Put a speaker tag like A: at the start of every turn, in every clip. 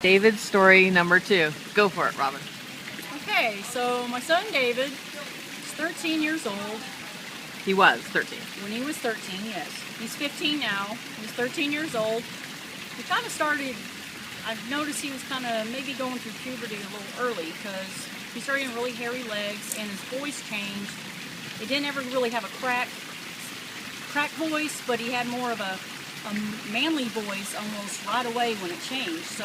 A: David's story number 2. Go for it, Robin.
B: Okay, so my son David is 13 years old.
A: He was 13.
B: When he was 13, yes. He's 15 now. He was 13 years old. He kind of started, I've noticed he was kind of maybe going through puberty a little early because he started getting really hairy legs and his voice changed. It didn't ever really have a crack voice, but he had more of a manly voice almost right away when it changed. So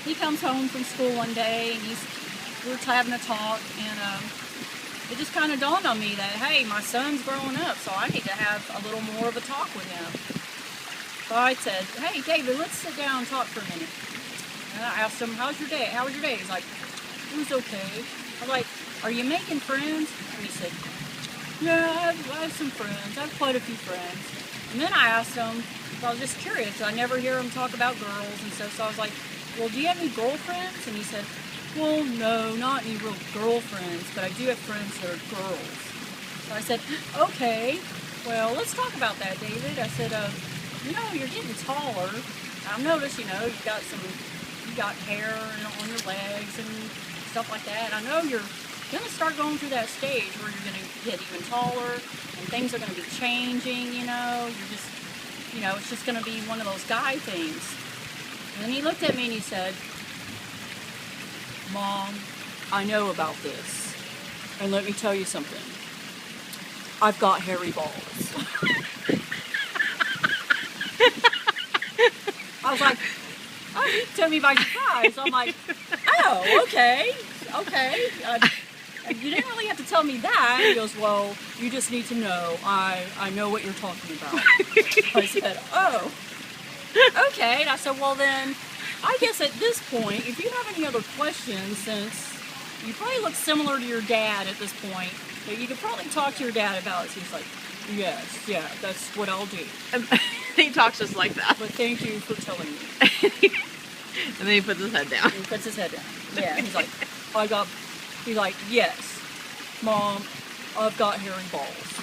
B: he comes home from school one day and we're having a talk, and it just kind of dawned on me that, hey, my son's growing up, so I need to have a little more of a talk with him. So I said, hey, David, let's sit down and talk for a minute. And I asked him, how was your day? He's like, it was okay. I was like, are you making friends? And he said, yeah, I have some friends. I have quite a few friends. And then I asked him, I was just curious. I never hear him talk about girls and stuff. So I was like, well, do you have any girlfriends? And he said, well, no, not any real girlfriends, but I do have friends that are girls. So I said, okay, well, let's talk about that, David. I said, you're getting taller. I've noticed, you got hair on your legs and stuff like that. I know you're going to start going through that stage where you're going to get even taller and things are going to be changing, You're just, it's just going to be one of those guy things. And then he looked at me and he said, Mom, I know about this. And let me tell you something. I've got hairy balls. I was like, oh, he took me by surprise. I'm like, oh, okay. You didn't really have to tell me that. He goes, well, you just need to know. I know what you're talking about. I said, oh, okay. And I said, well then, I guess at this point, if you have any other questions, since you probably look similar to your dad at this point, but you could probably talk to your dad about it. So he's like, yes, yeah, that's what I'll do.
A: He talks just like that.
B: But thank you for telling me.
A: And then he puts his head down.
B: He puts his head down. Yeah, he's like, he's like, yes, Mom, I've got hairy balls.